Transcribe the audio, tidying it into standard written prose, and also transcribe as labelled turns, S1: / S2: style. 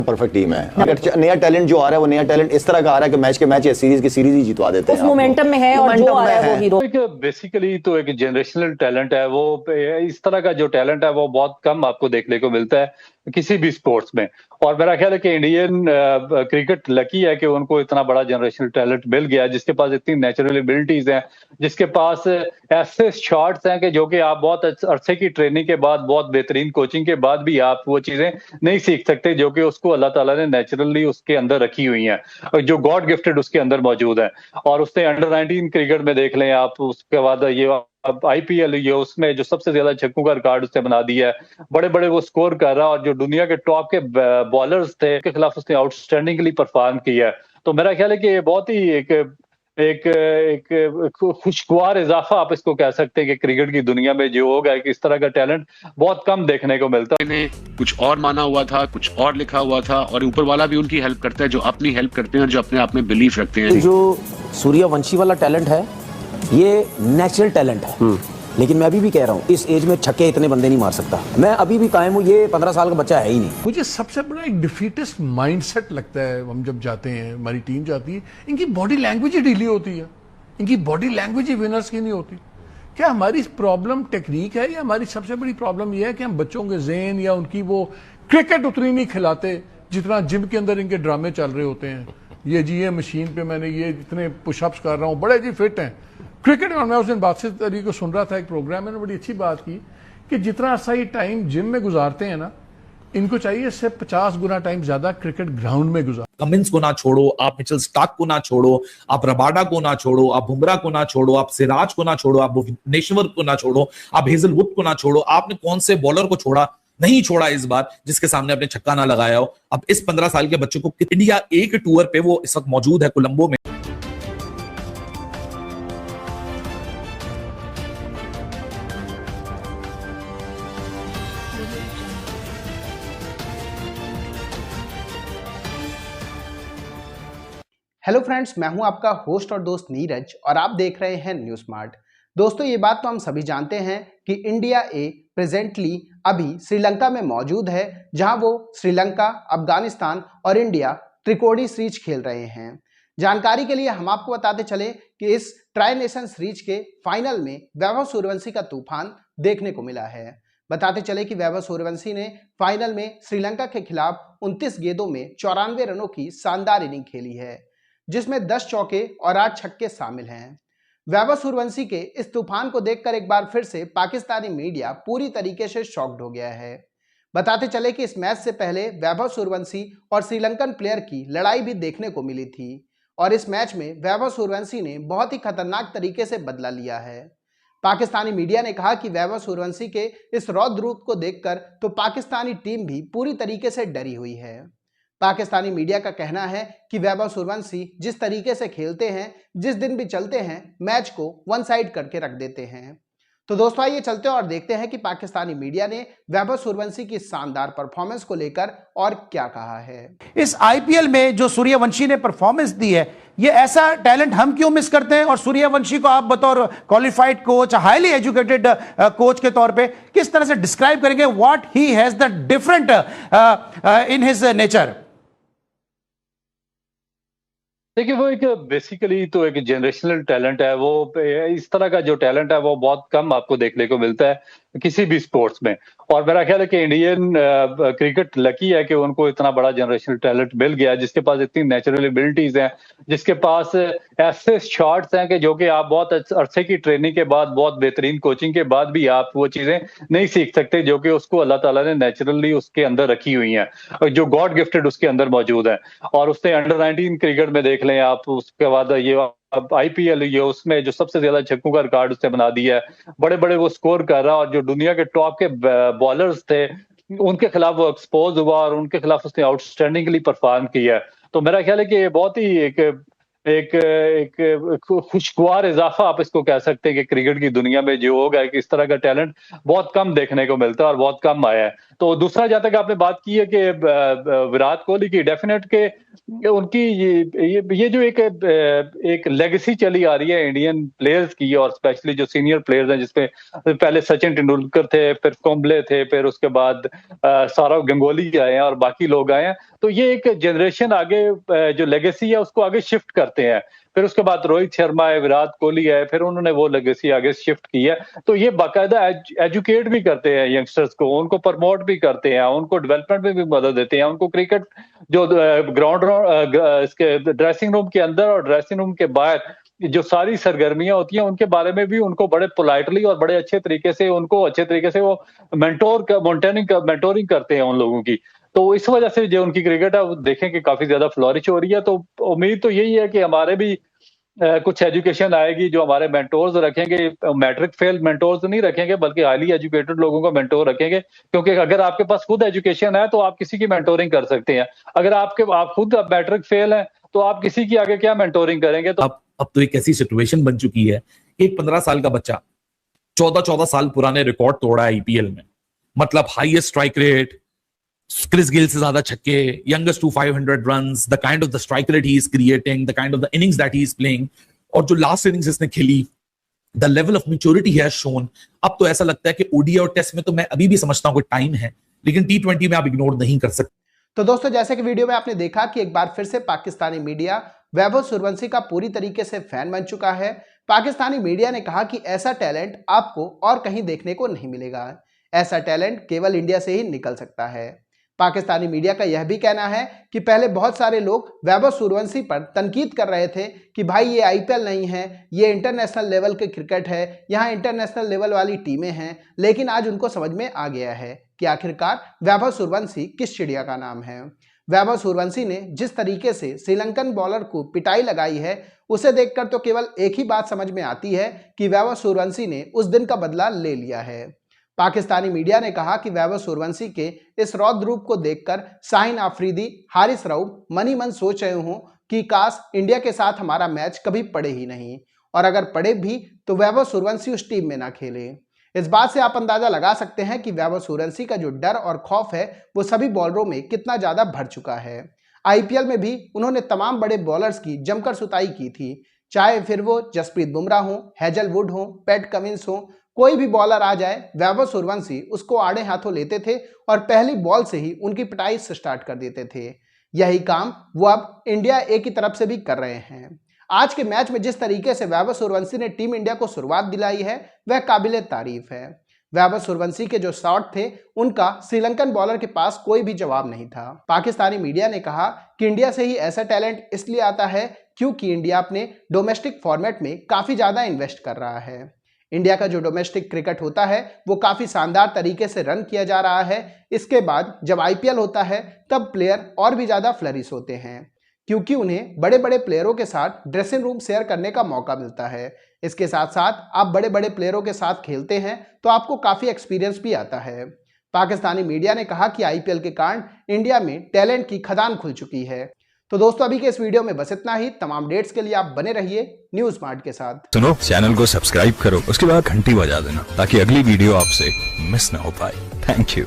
S1: Perfect team है। अगर नया टैलेंट जो आ रहा है वो नया टैलेंट इस तरह का आ रहा है कि मैच के मैच या सीरीज की सीरीज ही जितवा देते हैं।
S2: उस मोमेंटम में है और जो आ रहा है वो हीरो।
S3: बेसिकली तो एक जनरेशनल टैलेंट है वो। इस तरह का जो टैलेंट है वो बहुत कम आपको देखने को मिलता है किसी भी स्पोर्ट्स में। और मेरा ख्याल है कि इंडियन क्रिकेट लकी है कि उनको इतना बड़ा जनरेशनल टैलेंट मिल गया, जिसके पास इतनी नेचुरल एबिलिटीज हैं, जिसके पास ऐसे शॉट्स हैं कि जो कि आप बहुत अरसे की ट्रेनिंग के बाद, बहुत बेहतरीन कोचिंग के बाद भी आप वो चीजें नहीं सीख सकते जो कि उसको अल्लाह ताला ने नेचुरली उसके अंदर रखी हुई हैं, जो गॉड गिफ्टेड उसके अंदर मौजूद है। और उसने अंडर 19 क्रिकेट में देख लें आप, उसके बाद ये अब आईपीएल ये उसमें जो सबसे ज्यादा छक्कों का रिकॉर्ड उसने बना दिया है, बड़े बड़े वो स्कोर कर रहा है, और जो दुनिया के टॉप के बॉलर्स थे के खिलाफ उसने आउटस्टैंडिंगली परफॉर्म किया है। तो मेरा ख्याल है कि ये बहुत ही एक एक एक खुशगवार इजाफा आप इसको कह सकते हैं कि क्रिकेट की दुनिया में जो होगा कि इस तरह का टैलेंट बहुत कम देखने को मिलता है।
S4: मैंने कुछ और माना हुआ था, कुछ और लिखा हुआ था, और ऊपर वाला भी उनकी हेल्प करता है जो अपनी हेल्प करते हैं और जो अपने आप में बिलीफ रखते हैं।
S5: जो सूर्यवंशी वाला टैलेंट है ये नेचुरल टैलेंट है, लेकिन मैं अभी भी कह रहा हूँ इस एज में छक्के इतने बंदे नहीं मार सकता। मैं अभी भी कायम हूँ, ये 15 साल का बच्चा है ही नहीं।
S6: मुझे सबसे बड़ा एक डिफीटिस्ट माइंडसेट लगता है। हम जब जाते हैं, हमारी टीम जाती है, इनकी बॉडी लैंग्वेज ही ढीली होती है, इनकी बॉडी लैंग्वेज ही विनर्स की नहीं होती। क्या हमारी प्रॉब्लम टेक्निक है, या हमारी सबसे बड़ी प्रॉब्लम यह है कि हम बच्चों के ज़हन या उनकी वो क्रिकेट उतनी नहीं खिलाते जितना जिम के अंदर इनके ड्रामे चल रहे होते हैं। ये जी ये मशीन पे मैंने ये इतने पुशअप्स कर रहा हूँ, बड़े जी फिट हैं क्रिकेट। और मैं उस दिन बादशाह तरी को सुन रहा था, एक प्रोग्राम में बड़ी अच्छी बात की कि जितना सा ये टाइम जिम में गुजारते हैं ना, इनको चाहिए इससे 50 गुना टाइम ज्यादा क्रिकेट ग्राउंड में गुजार।
S7: कमिंस को ना छोड़ो, आप मिचेल स्टार्क को ना छोड़ो, आप रबाडा को ना छोड़ो, आप बुमराह को ना छोड़ो, आप सिराज को ना छोड़ो, आप भुवनेश्वर को ना छोड़ो, आप हेजलवुड को ना छोड़ो। आपने कौन से बॉलर को छोड़ा? नहीं छोड़ा इस बार जिसके सामने आपने छक्का ना लगाया हो। अब इस 15 साल के बच्चे को इंडिया एक टूर पे वो इस वक्त मौजूद है कोलंबो में।
S8: हेलो फ्रेंड्स, मैं हूं आपका होस्ट और दोस्त नीरज और आप देख रहे हैं न्यूज स्मार्ट। दोस्तों, ये बात तो हम सभी जानते हैं कि इंडिया ए प्रेजेंटली अभी श्रीलंका में मौजूद है, जहां वो श्रीलंका, अफगानिस्तान और इंडिया त्रिकोणीय सीरीज खेल रहे हैं। जानकारी के लिए हम आपको बताते चले कि इस ट्राई नेशन सीरीज के फाइनल में वैभव सूर्यवंशी का तूफान देखने को मिला है। बताते चले कि वैभव सूर्यवंशी ने फाइनल में श्रीलंका के खिलाफ 29 गेंदों में 94 रनों की शानदार इनिंग खेली है, जिसमें 10 चौके और 8 छक्के शामिल हैं। वैभव सूर्यवंशी के इस तूफान को देखकर एक बार फिर से पाकिस्तानी मीडिया पूरी तरीके से शॉक्ड हो गया है। बताते चले कि इस मैच से पहले वैभव सूर्यवंशी और श्रीलंकन प्लेयर की लड़ाई भी देखने को मिली थी, और इस मैच में वैभव सूर्यवंशी ने बहुत ही खतरनाक तरीके से बदला लिया है। पाकिस्तानी मीडिया ने कहा कि वैभव सूर्यवंशी के इस रौद्र रूप को देखकर तो पाकिस्तानी टीम भी पूरी तरीके से डरी हुई है। पाकिस्तानी मीडिया का कहना है कि वैभव सूर्यवंशी जिस तरीके से खेलते हैं, जिस दिन भी चलते हैं, मैच को वन साइड करके रख देते हैं। तो दोस्तों, आइए चलते हैं और देखते हैं कि पाकिस्तानी मीडिया ने वैभव सूर्यवंशी की शानदार परफॉर्मेंस को लेकर और क्या कहा है।
S9: इस आईपीएल में जो सूर्यवंशी ने परफॉर्मेंस दी है, ये ऐसा टैलेंट हम क्यों मिस करते हैं? और सूर्यवंशी को आप बतौर qualified coach, highly educated coach के तौर पे किस तरह से डिस्क्राइब करेंगे what he has the different in his nature?
S3: देखिए, वो एक बेसिकली तो एक जनरेशनल टैलेंट है वो। इस तरह का जो टैलेंट है वो बहुत कम आपको देखने को मिलता है किसी भी स्पोर्ट्स में। और मेरा ख्याल है कि इंडियन क्रिकेट लकी है कि उनको इतना बड़ा जनरेशनल टैलेंट मिल गया, जिसके पास इतनी नेचुरल एबिलिटीज हैं, जिसके पास ऐसे शॉट्स हैं कि जो कि आप बहुत अरसे की ट्रेनिंग के बाद, बहुत बेहतरीन कोचिंग के बाद भी आप वो चीजें नहीं सीख सकते जो कि उसको अल्लाह ताला ने नेचुरली उसके अंदर रखी हुई हैं, जो गॉड गिफ्टेड उसके अंदर मौजूद है। और उसने अंडर 19 क्रिकेट में देख लें आप, उसके बाद ये अब आईपीएल ये उसमें जो सबसे ज्यादा छक्कों का रिकॉर्ड उसने बना दिया है, बड़े बड़े वो स्कोर कर रहा है, और जो दुनिया के टॉप के बॉलर्स थे उनके खिलाफ वो एक्सपोज हुआ और उनके खिलाफ उसने आउटस्टैंडिंगली परफॉर्म किया है। तो मेरा ख्याल है कि ये बहुत ही एक एक खुशगवार इजाफा आप इसको कह सकते हैं कि क्रिकेट की दुनिया में जो होगा कि इस तरह का टैलेंट बहुत कम देखने को मिलता है और बहुत कम आया है। तो दूसरा, जहाँ तक आपने बात की है कि विराट कोहली की, डेफिनेट के उनकी ये जो एक लेगेसी चली आ रही है इंडियन प्लेयर्स की, और स्पेशली जो सीनियर प्लेयर्स हैं, जिसमें पहले सचिन तेंदुलकर थे, फिर कुंबले थे, फिर उसके बाद सौरव गंगोली आए हैं और बाकी लोग आए हैं। तो ये एक जनरेशन आगे जो लेगेसी है उसको आगे शिफ्ट करते हैं। फिर उसके बाद रोहित शर्मा है, विराट कोहली है, फिर उन्होंने वो लेगेसी आगे शिफ्ट की है। तो ये बाकायदा एजुकेट भी करते हैं यंगस्टर्स को, उनको प्रमोट भी करते हैं, उनको डेवलपमेंट में भी मदद देते हैं, उनको क्रिकेट जो ग्राउंड इसके ड्रेसिंग रूम के अंदर और ड्रेसिंग रूम के बाहर जो सारी सरगर्मियां होती हैं उनके बारे में भी उनको बड़े पोलाइटली और बड़े अच्छे तरीके से वो मेंटोरिंग करते हैं उन लोगों की। तो इस वजह से जो उनकी क्रिकेट है वो देखें कि काफी ज्यादा फ्लॉरिश हो रही है। तो उम्मीद तो यही है कि हमारे भी कुछ एजुकेशन आएगी, जो हमारे मेंटोर्स रखेंगे, मैट्रिक फेल मेंटोर्स नहीं रखेंगे बल्कि हाईली एजुकेटेड लोगों का मेंटोर रखेंगे। क्योंकि अगर आपके पास खुद एजुकेशन है तो आप किसी की मेंटोरिंग कर सकते हैं। अगर आप खुद मैट्रिक फेल हैं तो आप किसी की आगे क्या मेंटोरिंग करेंगे। तो
S7: अब तो एक ऐसी सिचुएशन बन चुकी है, एक 15 साल का बच्चा 14 साल पुराने रिकॉर्ड तोड़ा है आईपीएल में, मतलब highest strike rate, Chris Gayle से ज्यादा छक्के, youngest to 500 runs, the kind of the strike rate he is creating, the kind of the innings that he is playing, और जो लास्ट इनिंग्स इसने खेली, the level of maturity he has shown। अब तो ऐसा लगता है कि ओडीआई और टेस्ट में तो मैं अभी भी समझता हूं कि टाइम है, लेकिन टी20 में आप इग्नोर नहीं कर सकते।
S8: तो दोस्तों, जैसे कि वीडियो में आपने देखा कि एक बार फिर से पाकिस्तानी मीडिया वैभव सूर्यवंशी का पूरी तरीके से फैन बन चुका है। पाकिस्तानी मीडिया ने कहा कि ऐसा टैलेंट आपको और कहीं देखने को नहीं मिलेगा, ऐसा टैलेंट केवल इंडिया से ही निकल सकता है। पाकिस्तानी मीडिया का यह भी कहना है कि पहले बहुत सारे लोग वैभव सूर्यवंशी पर तनकीद कर रहे थे कि भाई ये आईपीएल नहीं है, ये इंटरनेशनल लेवल के क्रिकेट है, यहाँ इंटरनेशनल लेवल वाली टीमें हैं। लेकिन आज उनको समझ में आ गया है कि आखिरकार वैभव सूर्यवंशी किस चिड़िया का नाम है। वैभव सूर्यवंशी ने जिस तरीके से श्रीलंकन बॉलर को पिटाई लगाई है, उसे देखकर तो केवल एक ही बात समझ में आती है कि वैभव सूर्यवंशी ने उस दिन का बदला ले लिया है। पाकिस्तानी मीडिया ने कहा कि वैभव सूर्यवंशी के इस रौद्र रूप को देखकर शाहीन आफरीदी, हारिस रऊफ मनी मन सोच रहे हों कि काश इंडिया के साथ हमारा मैच कभी पड़े ही नहीं, और अगर पड़े भी तो वैभव सूर्यवंशी उस टीम में ना खेले। इस बात से आप अंदाजा लगा सकते हैं कि वैभव सूर्यवंशी का जो डर और खौफ है वो सभी बॉलरों में कितना ज्यादा भर चुका है। आईपीएल में भी उन्होंने तमाम बड़े बॉलर्स की जमकर सुताई की थी, चाहे फिर वो जसप्रीत बुमराह हो, हेजलवुड हो, पैट कमिंस हो, कोई भी बॉलर आ जाए वैभव सूर्यवंशी उसको आड़े हाथों लेते थे और पहली बॉल से ही उनकी पिटाई स्टार्ट कर देते थे। यही काम वो अब इंडिया ए की तरफ से भी कर रहे हैं। आज के मैच में जिस तरीके से वैभव सूर्यवंशी ने टीम इंडिया को शुरुआत दिलाई है वह काबिले तारीफ है। वैभव सूर्यवंशी के जो शॉट थे उनका श्रीलंकन बॉलर के पास कोई भी जवाब नहीं था। पाकिस्तानी मीडिया ने कहा कि इंडिया से ही ऐसा टैलेंट इसलिए आता है क्योंकि इंडिया अपने डोमेस्टिक फॉर्मेट में काफी ज्यादा इन्वेस्ट कर रहा है। इंडिया का जो डोमेस्टिक क्रिकेट होता है वो काफी शानदार तरीके से रन किया जा रहा है। इसके बाद जब आईपीएल होता है तब प्लेयर और भी ज्यादा फ्लरिश होते हैं क्योंकि उन्हें बड़े बड़े प्लेयरों के साथ ड्रेसिंग रूम शेयर करने का मौका मिलता है। इसके साथ साथ आप बड़े बड़े प्लेयरों के साथ खेलते हैं तो आपको काफी एक्सपीरियंस भी आता है। पाकिस्तानी मीडिया ने कहा कि आईपीएल के कारण इंडिया में टैलेंट की खदान खुल चुकी है। तो दोस्तों, अभी के इस वीडियो में बस इतना ही। तमाम अपडेट्स के लिए आप बने रहिए न्यूज स्मार्ट के साथ।
S10: सुनो, चैनल को सब्सक्राइब करो, उसके बाद घंटी बजा देना ताकि अगली वीडियो आपसे मिस ना हो पाए। Thank you.